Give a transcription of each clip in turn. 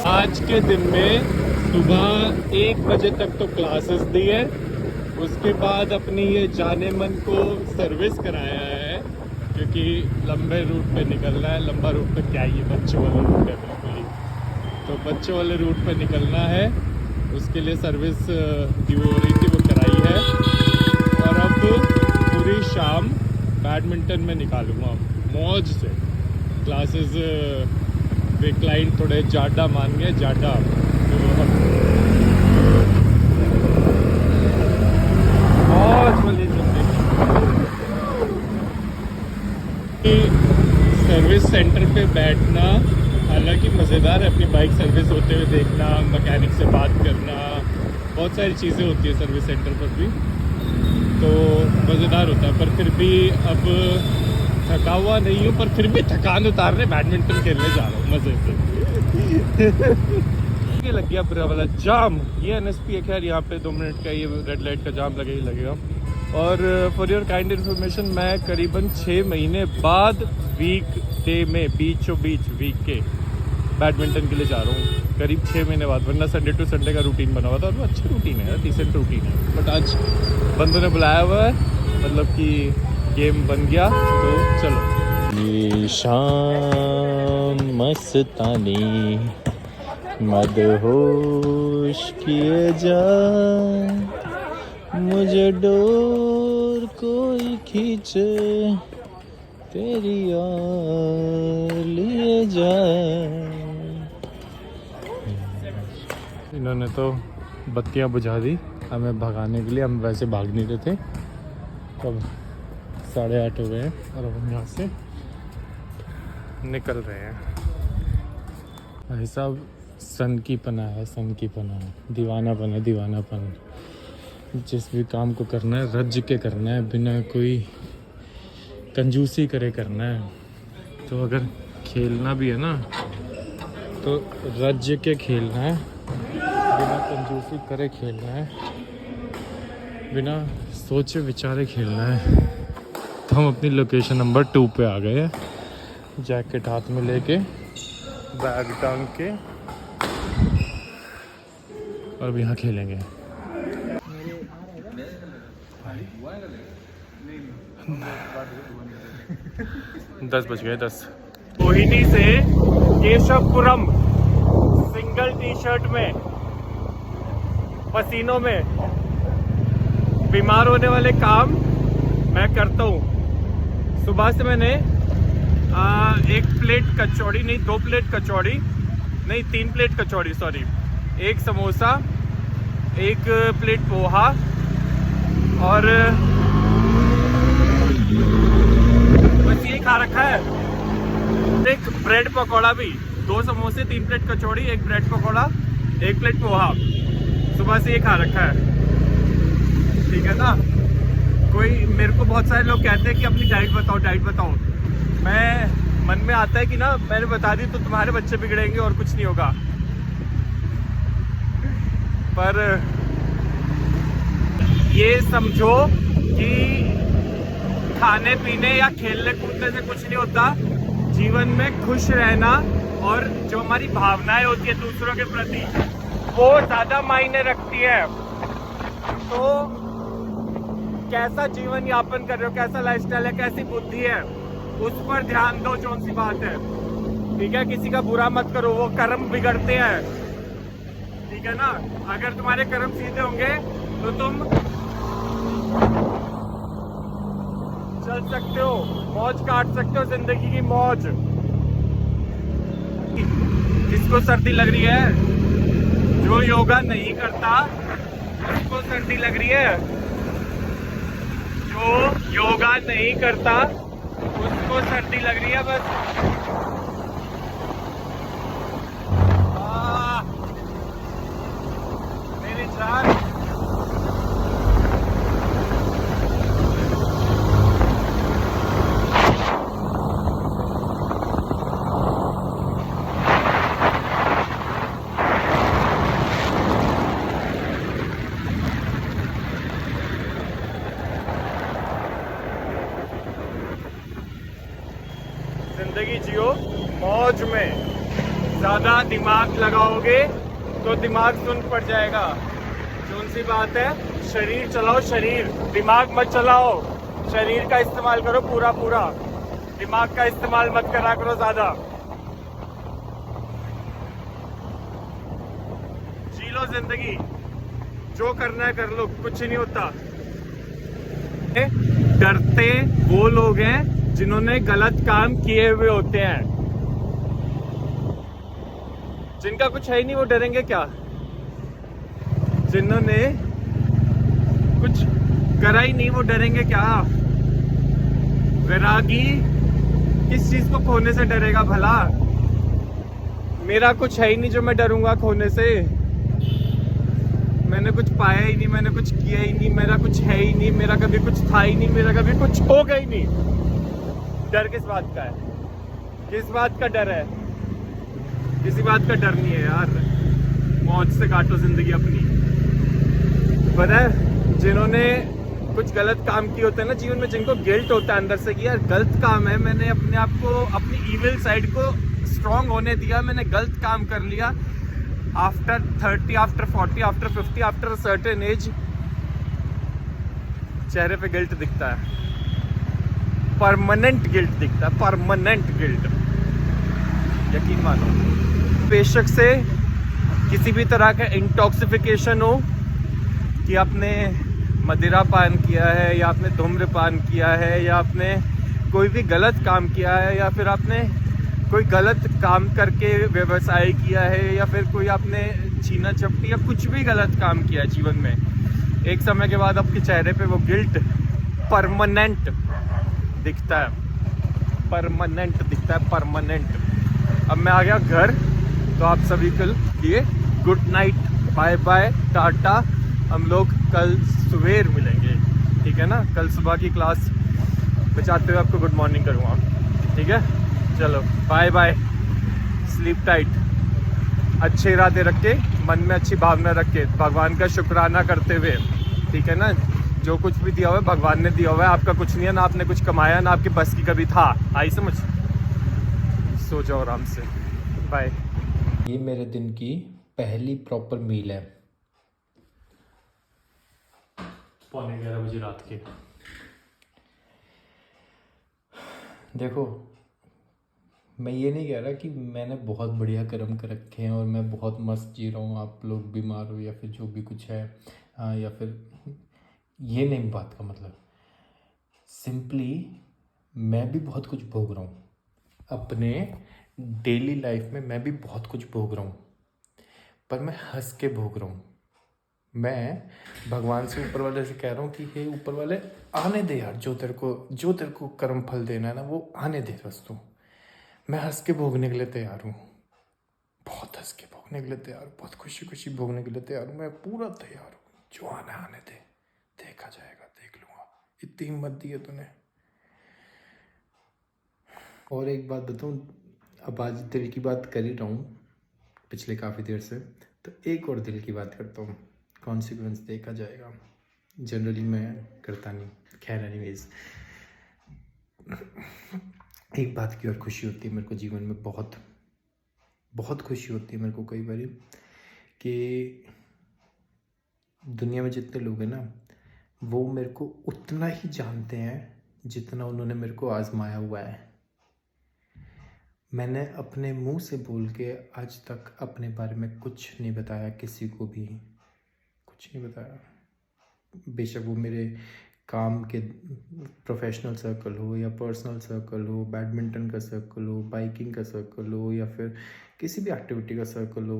आज के दिन में सुबह 1 बजे तक तो क्लासेस दी है, उसके बाद अपनी ये जाने मन को सर्विस कराया है, क्योंकि लंबे रूट पे निकलना है। लंबा रूट पे क्या, ये बच्चों वाला रूट है बिल्कुल ही, तो बच्चों वाले रूट पे निकलना है, उसके लिए सर्विस ड्यू हो रही थी, वो कराई है। और अब पूरी शाम बैडमिंटन में निकालूंगा मौज से। क्लासेस वे क्लाइंट थोड़े ज़्यादा मान गए, ज़्यादा, तो मौज वाली जिंदगी। सर्विस सेंटर पे बैठना हालांकि मज़ेदार है, अपनी बाइक सर्विस होते हुए देखना, मैकेनिक से बात करना, बहुत सारी चीज़ें होती है सर्विस सेंटर पर भी, तो मज़ेदार होता है। पर फिर भी अब थका हुआ नहीं हूँ, पर फिर भी थकान उतारने बैडमिंटन खेलने जा रहा हूँ मज़े से। ये लग गया बुरा वाला जाम, ये NSP है। खैर यहाँ पे 2 मिनट का ये रेड लाइट का जाम लगे ही लगेगा। और फॉर योर काइंड इन्फॉर्मेशन, मैं करीबन 6 महीने बाद वीक डे में बीचों बीच वीक के बैडमिंटन के लिए जा रहा हूँ, करीब 6 महीने बाद। वरना संडे टू संडे का रूटीन बना हुआ था, और वो अच्छी रूटीन है, डिसेंट रूटीन है। बट आज बंदों ने बुलाया हुआ है, मतलब कि गेम बन गया, तो चलो। ये शाम मस्तानी मदहोश किए जा, मुझे डोर कोई खींचे तेरी ओर लिए जाए। इन्होंने तो बत्तियां बुझा दी हमें भगाने के लिए, हम वैसे भाग नहीं रहे थे। अब 8:30 हो गए हैं और अब हम यहाँ से निकल रहे हैं। भाई साहब, सन की पना है, सन की पना है, दीवानापन है, दीवानापन। जिस भी काम को करना है रज के करना है, बिना कोई कंजूसी करे करना है। तो अगर खेलना भी है ना, तो रज के खेलना है, बिना कंजूसी करे खेलना है, बिना सोचे विचारे खेलना है। तो हम अपनी लोकेशन नंबर 2 पे आ गए हैं, जैकेट हाथ में लेके, बैग टांग के, और अब यहाँ खेलेंगे। 10 बज गए 10। मोहिनी से केशवपुरम सिंगल टी शर्ट में, पसीनों में, बीमार होने वाले काम मैं करता हूँ। सुबह से मैंने 1 प्लेट कचौड़ी, नहीं 2 प्लेट कचौड़ी, नहीं 3 प्लेट कचौड़ी, सॉरी, 1 समोसा, 1 प्लेट पोहा, और बस ये खा रखा है। 1 ब्रेड पकौड़ा भी, 2 समोसे, 3 प्लेट कचौड़ी, 1 ब्रेड पकौड़ा, 1 प्लेट पोहा, सुबह से ये खा रखा है। ठीक है ना। कोई मेरे को बहुत सारे लोग कहते हैं कि अपनी डाइट बताओ, डाइट बताओ। मैं मन में आता है कि ना, मैंने बता दी तो तुम्हारे बच्चे बिगड़ेंगे और कुछ नहीं होगा। पर ये समझो कि खाने पीने या खेलने कूदने से कुछ नहीं होता। जीवन में खुश रहना और जो हमारी भावनाएं होती है दूसरों के प्रति, वो ज़्यादा मायने रखती है। तो कैसा जीवन यापन कर रहे हो, कैसा लाइफस्टाइल है, कैसी बुद्धि है, उस पर ध्यान दो। जो सी बात है, ठीक है। किसी का बुरा मत करो, वो कर्म बिगड़ते हैं, ठीक है ना। अगर तुम्हारे कर्म सीधे होंगे तो तुम चल सकते हो, मौज काट सकते हो, जिंदगी की मौज। किसको सर्दी लग रही है? जो योगा नहीं करता उसको सर्दी लग रही है। जो योगा नहीं करता उसको सर्दी लग रही है बस। मेरी जान, जिंदगी जियो मौज में। ज़्यादा दिमाग लगाओगे तो दिमाग सुन पड़ जाएगा। कौन सी बात है, शरीर चलाओ शरीर, दिमाग मत चलाओ। शरीर का इस्तेमाल करो पूरा पूरा, दिमाग का इस्तेमाल मत करा करो ज़्यादा। जी लो जिंदगी, जो करना है कर लो, कुछ नहीं होता। डरते वो लोग हैं जिन्होंने गलत काम किए हुए होते हैं। जिनका कुछ है ही नहीं वो डरेंगे क्या? जिन्होंने कुछ करा ही नहीं वो डरेंगे क्या? वैरागी किस चीज को खोने से डरेगा भला? मेरा कुछ है ही नहीं जो मैं डरूंगा खोने से। मैंने कुछ पाया ही नहीं, मैंने कुछ किया ही नहीं, मेरा कुछ है ही नहीं, मेरा कभी कुछ था ही नहीं, मेरा कभी कुछ होगा ही नहीं। डर किस बात का है? किस बात का डर है? किसी बात का डर नहीं है यार। मौज से काटो जिंदगी अपनी। पता है, जिन्होंने कुछ गलत काम किए होते हैं ना जीवन में, जिनको गिल्ट होता है अंदर से कि यार गलत काम है, मैंने अपने आप को, अपनी इविल साइड को स्ट्रांग होने दिया, मैंने गलत काम कर लिया। After 30, after 40, after 50, after certain age चेहरे पे गिल्ट दिखता है। परमानेंट गिल्ट दिखता है, परमानेंट गिल्ट, यकीन मानो। बेशक से किसी भी तरह का इंटॉक्सिफिकेशन हो, कि आपने मदिरा पान किया है, या आपने धूम्रपान किया है, या आपने कोई भी गलत काम किया है, या फिर आपने कोई गलत काम करके व्यवसाय किया है, या फिर कोई आपने छीना झपटी या कुछ भी गलत काम किया है जीवन में, एक समय के बाद आपके चेहरे पे वो गिल्ट परमानेंट दिखता है। परमानेंट दिखता है, परमानेंट। अब मैं आ गया घर, तो आप सभी के लिए good night, bye bye, tata. हम लोग कल सवेर मिलेंगे, ठीक है ना? कल सुबह की क्लास बचाते हुए आपको गुड मॉर्निंग करूँगा, ठीक है? चलो बाय बाय, स्लीप टाइट। अच्छे इरादे रख के, मन में अच्छी भावना रख के, भगवान का शुक्राना करते हुए, ठीक है ना? जो कुछ भी दिया हुआ है भगवान ने दिया हुआ है, आपका कुछ नहीं है, ना आपने कुछ कमाया, ना आपके बस की कभी था। आई समझ? सो जाओ आराम से, बाय। ये मेरे दिन की पहली प्रॉपर मील है। 11:15 बजे रात के। देखो, मैं ये नहीं कह रहा कि मैंने बहुत बढ़िया कर्म कर रखे हैं और मैं बहुत मस्त जी रहा हूँ, आप लोग बीमार हो या फिर जो भी कुछ है, या फिर ये नहीं बात का मतलब। सिंपली मैं भी बहुत कुछ भोग रहा हूँ अपने डेली लाइफ में, मैं भी बहुत कुछ भोग रहा हूँ, पर मैं हंस के भोग रहा हूँ। मैं भगवान से, ऊपर वाले से कह रहा हूँ कि हे ऊपर वाले, आने दे यार, जो तेरे को कर्म फल देना है ना, वो आने दे बस तू। मैं हंस के भोगने के लिए तैयार हूँ, बहुत हंस के भोगने के लिए तैयार हूँ, बहुत खुशी खुशी भोगने के लिए तैयार हूँ। मैं पूरा तैयार हूँ, जो आना आने दे, देखा जाएगा, देख लूँगा। इतनी हिम्मत दी है तूने। और एक बात बताऊँ, अब आज दिल की बात कर ही रहा हूँ पिछले काफ़ी देर से, तो एक और दिल की बात करता हूँ। कॉन्सिक्वेंस देखा जाएगा, जनरली मैं करता नहीं। खैर एनीवेज, एक बात की और खुशी होती है मेरे को जीवन में, बहुत बहुत खुशी होती है मेरे को कई बार, कि दुनिया में जितने लोग हैं ना, वो मेरे को उतना ही जानते हैं जितना उन्होंने मेरे को आजमाया हुआ है। मैंने अपने मुंह से बोल के आज तक अपने बारे में कुछ नहीं बताया, किसी को भी कुछ नहीं बताया। बेशक वो मेरे काम के प्रोफेशनल सर्कल हो, या पर्सनल सर्कल हो, बैडमिंटन का सर्कल हो, बाइकिंग का सर्कल हो, या फिर किसी भी एक्टिविटी का सर्कल हो,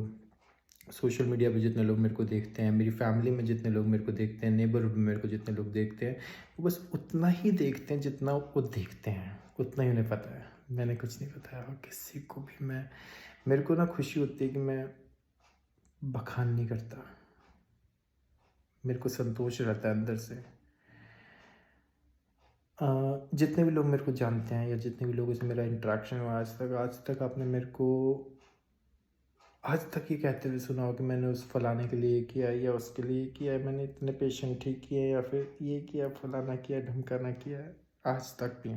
सोशल मीडिया पे जितने लोग मेरे को देखते हैं, मेरी फैमिली में जितने लोग मेरे को देखते हैं, नेबरहुड में मेरे को जितने लोग देखते हैं, वो बस उतना ही देखते हैं जितना वो देखते हैं, उतना ही उन्हें पता है। मैंने कुछ नहीं बताया किसी को भी। मेरे को ना खुशी होती है कि मैं बखान नहीं करता, मेरे को संतोष रहता है अंदर से। जितने भी लोग मेरे को जानते हैं, या जितने भी लोगों से मेरा इंटरेक्शन हुआ आज तक आपने मेरे को आज तक ये कहते हुए सुना हो कि मैंने उस फलाने के लिए किया, या उसके लिए किया, मैंने इतने पेशेंट ठीक किए, या फिर ये किया, फलाना किया, ढमकाना किया। आज तक भी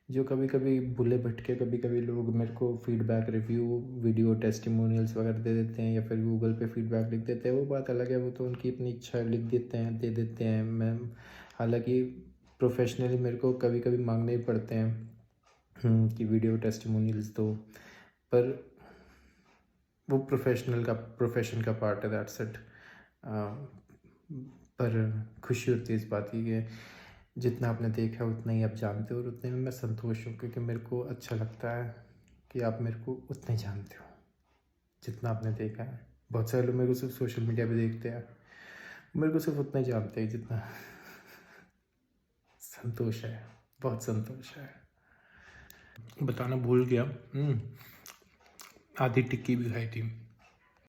जो कभी कभी भूले भटके कभी कभी लोग मेरे को फीडबैक रिव्यू वीडियो टेस्टिमोनियल्स वगैरह दे देते हैं या फिर गूगल पे फीडबैक लिख देते हैं, वो बात अलग है, वो तो उनकी अपनी इच्छा है, लिख देते हैं, दे देते हैं। मैं हालांकि प्रोफेशनली मेरे को कभी कभी मांगने ही पड़ते हैं कि वीडियो टेस्टिमोनियल्स दो, पर वो प्रोफेशन का पार्ट है, दैट्स इट। पर खुशी होती है इस बात की कि जितना आपने देखा उतना ही आप जानते हो, और उतने में मैं संतुष्ट हूँ, क्योंकि मेरे को अच्छा लगता है कि आप मेरे को उतना ही जानते हो जितना आपने देखा है। बहुत सारे लोग मेरे को सिर्फ सोशल मीडिया पे देखते हैं, मेरे को सिर्फ उतना ही जानते हैं जितना संतोष है, बहुत संतोष है। बताना भूल गया, आधी टिक्की भी खाई थी।